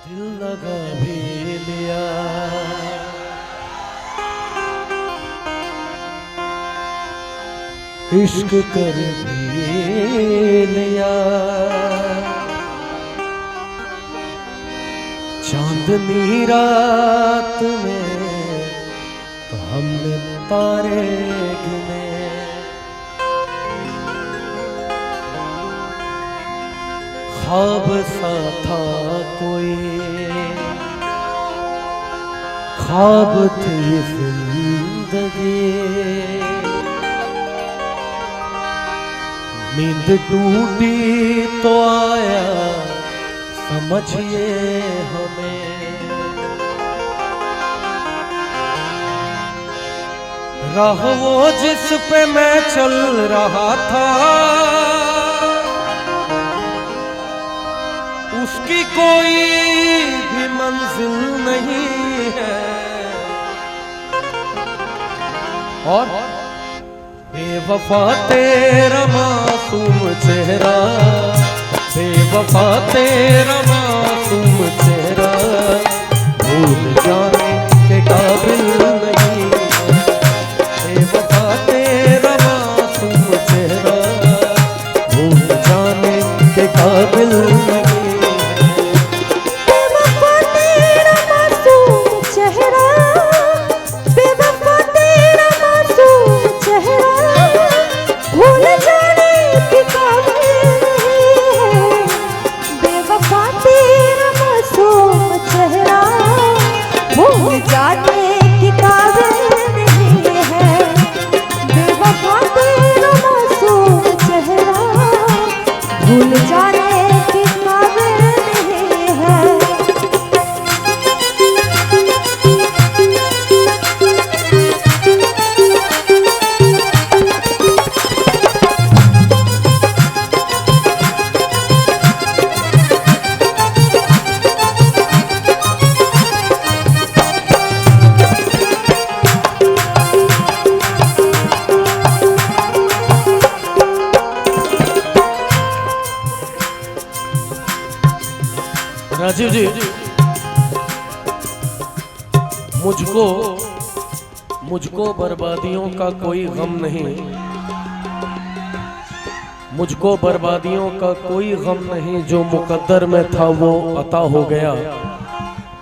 दिल लगा भी लिया, इश्क कर भी लिया, चांदनी रात में तो हमने तारे गिने, ख्वाब सा था कोई, ख्वाब थी जिंदगी, नींद टूटी तो आया समझिए हमें, राह वो जिस पे मैं चल रहा था उसकी कोई भी मंजिल नहीं है, और बेवफा तेरा मासूम चेहरा, बेवफा तेरा मासूम चेहरा भूल जाने के काबिल नहीं है, बेवफा तेरा मासूम चेहरा भूल जाने के काबिल नहीं। भूल जाने की काबिल नहीं है। राजीव जी, मुझको बर्बादियों का कोई गम नहीं, मुझको बर्बादियों का कोई गम नहीं, जो मुकद्दर में था वो अता हो गया,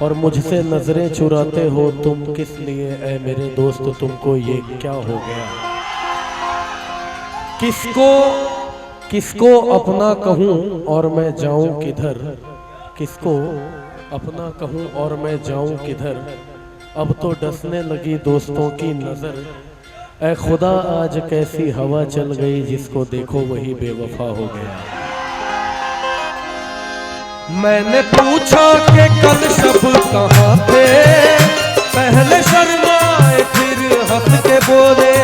और मुझसे नजरें चुराते हो तुम किस लिए ऐ मेरे दोस्त, तुमको ये क्या हो गया। किसको अपना कहूँ और मैं जाऊं किधर, किसको अपना कहूँ और मैं जाऊं किधर, अब तो डसने लगी दोस्तों की नजर, ऐ खुदा आज कैसी हवा चल गई, जिसको देखो वही बेवफा हो गया। मैंने पूछा कि कल शब कहाँ थे, पहले शर्माए फिर हंस के बोले,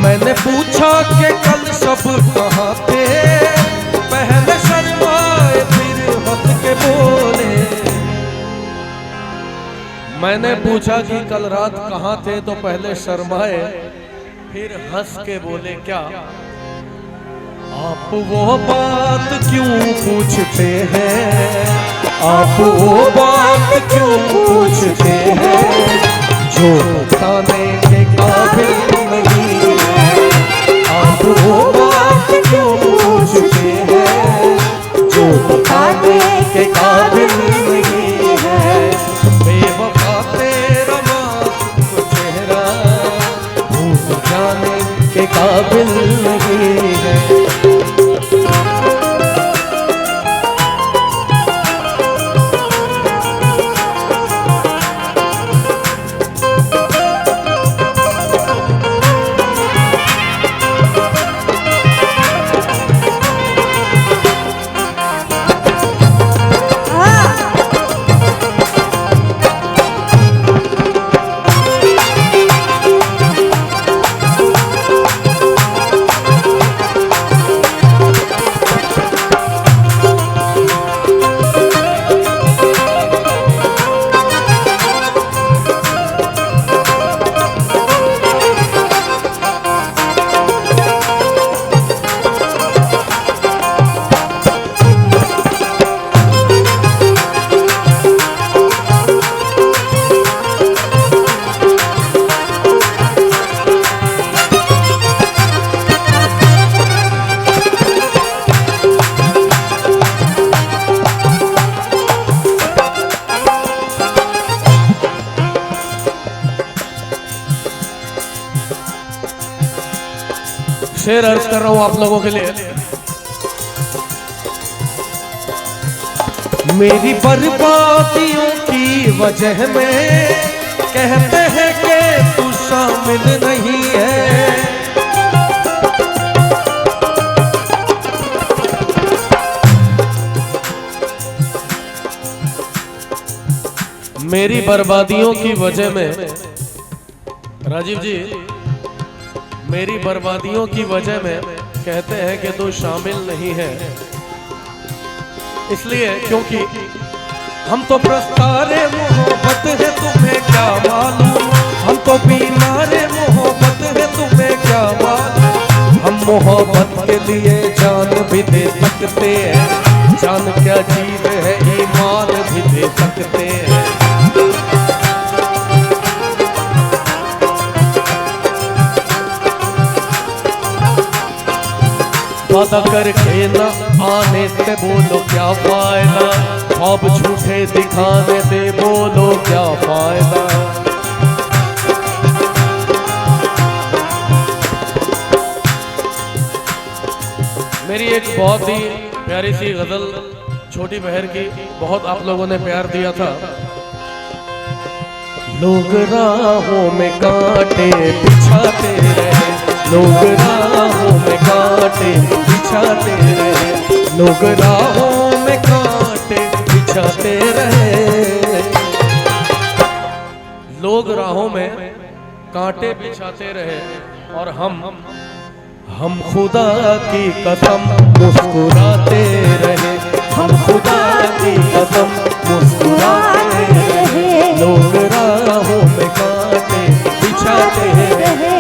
मैंने पूछा कि कल शब कहाँ थे, पहले शर्माए फिर हंस के बोले, मैंने पूछा कि कल रात कहाँ थे तो पहले शर्माए फिर हंस के बोले, क्या आप वो बात क्यों पूछते हैं, आप वो बात क्यों पूछते हैं, जो बताने के काबिल नहीं है, आप वो बात क्यों पूछते हैं, जो बताने के काबिल नहीं है, बेवफा तेरा मासूम चेहरा भूल जाने के काबिल नहीं है। शेर अर्ज कर रहा हूं आप लोगों के लिए। मेरी बर्बादियों की वजह में कहते हैं कि तू शामिल नहीं है। मेरी बर्बादियों की वजह में, राजीव जी, मेरी बर्बादियों की वजह में कहते हैं कि तू शामिल नहीं है। इसलिए क्योंकि हम तो प्रस्तारे मोहब्बत है, तुम्हें क्या मालूम। हम तो बीमारे मोहब्बत है, तुम्हें क्या मालूम। हम मोहब्बत के लिए जान भी दे सकते हैं। जान क्या चीज है, ईमान भी दे सकते हैं। वादा करके न आने से बोलो क्या फायदा। ख्वाब झूठे दिखाने से बोलो क्या फायदा। मेरी एक बहुत ही प्यारी सी गजल छोटी बहर की बहुत आप लोगों ने प्यार दिया था। लोग राहों में कांटे बिछाते रहे, लोग राहों में कांटे बिछाते रहे, लोग राहों में कांटे बिछाते रहे। लोग राहों में कांटे बिछाते रहे और हम खुदा की कसम मुस्कुराते रहे। हम खुदा की कसम मुस्कुराते रहे। लोग राहों में कांटे बिछाते रहे।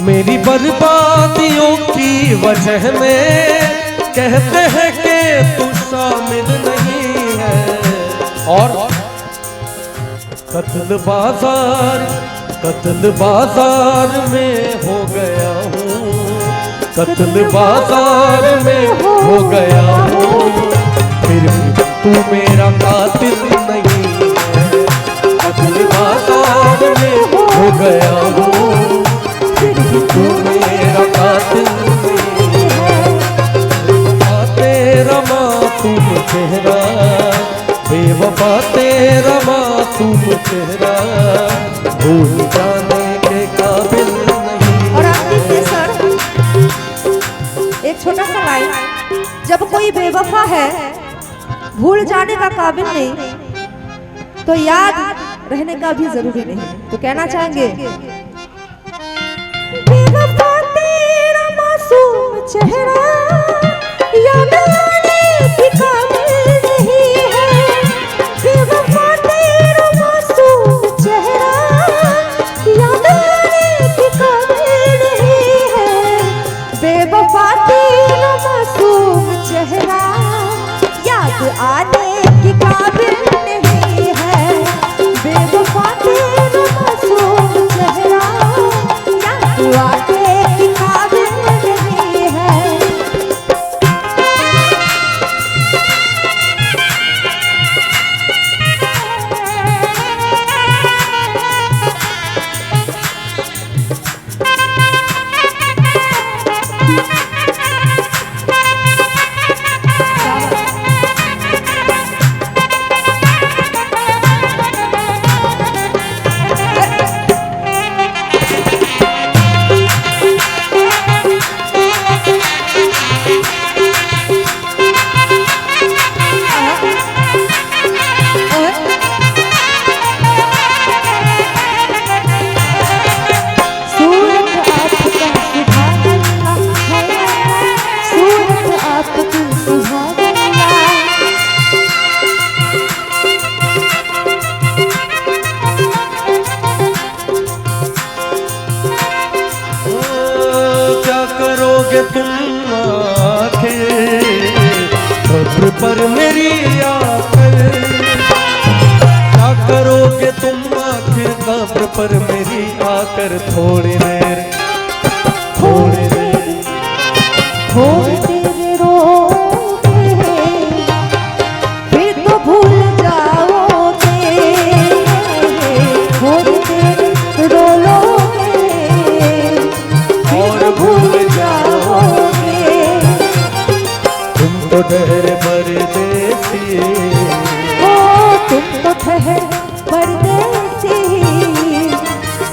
मेरी बर्बादियों की वजह में कहते हैं कि तू शामिल नहीं है। और कत्ल बाजार में हो गया हूँ, कत्ल बाजार में हो गया हूँ। फिर भी तू मेरा कातिल नहीं है। कत्ल बाजार में हो गया हूँ, तू मेरा कातिल नहीं है। तेरा मासूम चेहरा, बेवफा तेरा मासूम चेहरा, भूल जाने के काबिल नहीं। और आप देखिए सर, एक छोटा सा लाइन, जब कोई बेवफा है, भूल जाने का काबिल नहीं, तो याद रहने का भी जरूरी नहीं। तो कहना चाहेंगे, बेवफा तेरा मासूम चेहरा, याद आने की काबिल नहीं है। बेवफा तेरा मासूम चेहरा, याद आने की काबिल नहीं है। बेवफा तेरा मासूम चेहरा, याद आने की काबिल नहीं है। बेवफा तेरा मासूम चेहरा, आने की काबिल नहीं है। पर मेरी आकर थोड़ी देर, थोड़ी देर, थोड़ी देर रोओगे फिर तो भूल जाओगे, थोड़ी देर रो लोगे और भूल जाओगे। तुम तो ठहरे परदेसी, ओ तुम तो ठहर परदेसी,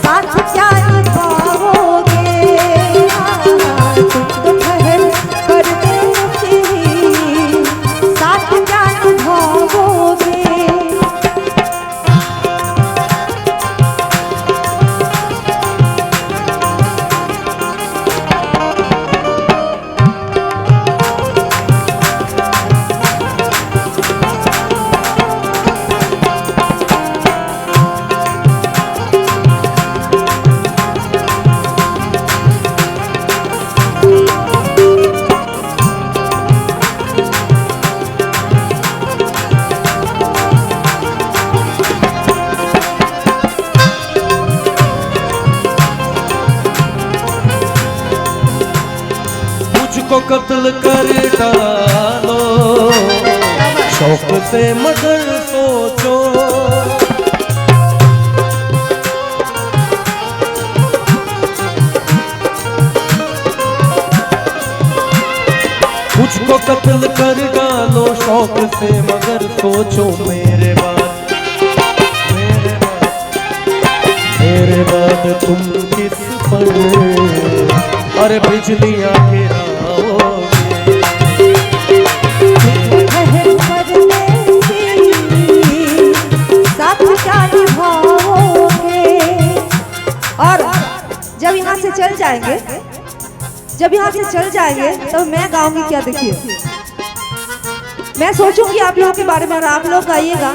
साथ क्या निभाओगे, तुम तो ठहर परदेसी, साथ क्या निभाओगे। मुझको कत्ल कर डालो शौक से मगर सोचो, मुझको कत्ल कर डालो शौक से मगर सोचो मेरे बाद, मेरे बाद तुम किस पर और बिजलियां गिराओगे। साथ क्या निभाओगे। और जब यहाँ से चल जाएंगे, जब यहाँ से चल जाएंगे तो मैं गाऊंगी क्या, देखिए मैं सोचूंगी आप लोगों के बारे में और आप लोग गाइएगा।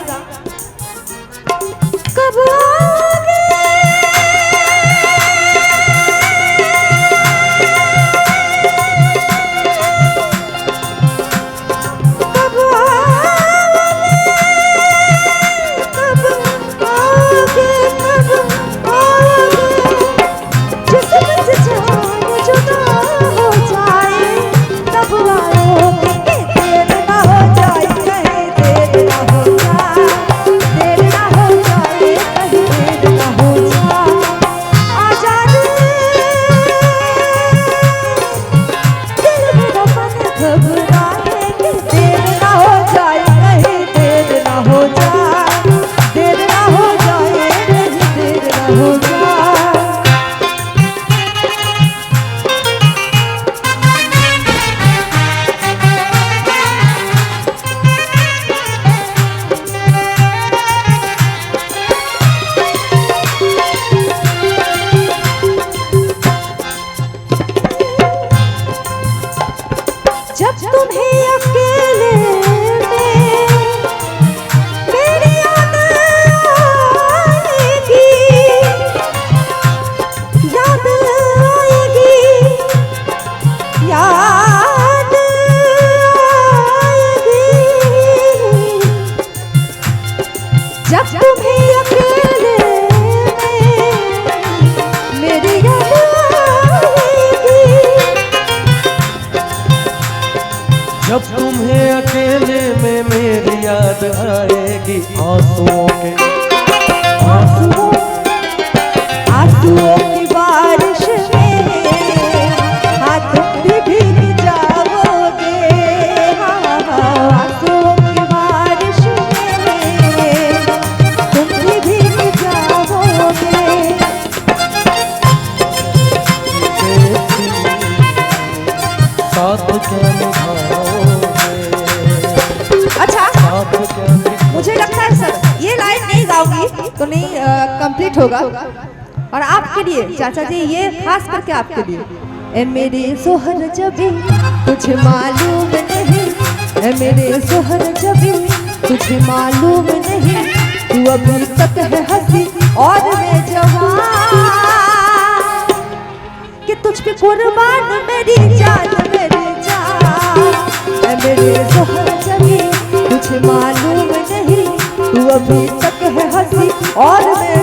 कब आओगे जब तुम्हें अकेले में मेरी याद आएगी, याद आएगी, याद आएगी। जब तुम्हें अकेले में मेरी याद जब तुम्हें अकेले में मेरी याद आएगी, आंसुओं के आंसुओं की बारिश में हाँ तुम भी भीग जाओगे, आंसुओं की बारिश में तुम भी भीग जाओगे। साथ क्या मुझे लगता है सर ये लाइन नहीं गाऊंगी तो नहीं कंप्लीट होगा। और आपके लिए चाचा जी ये खास करके आपके लिए, ए मेरे सोहर जबी तुझे मालूम नहीं, ए मेरे सोहर जबी तुझे मालूम नहीं, तू अभी तक है हंसी और मैं जवान, कि तुझ पे कुर्बान मेरी जान मेरी जान, ए मेरे सोहर जबी तुझे मालूम नहीं, तू अभी तक है हंसी और मैं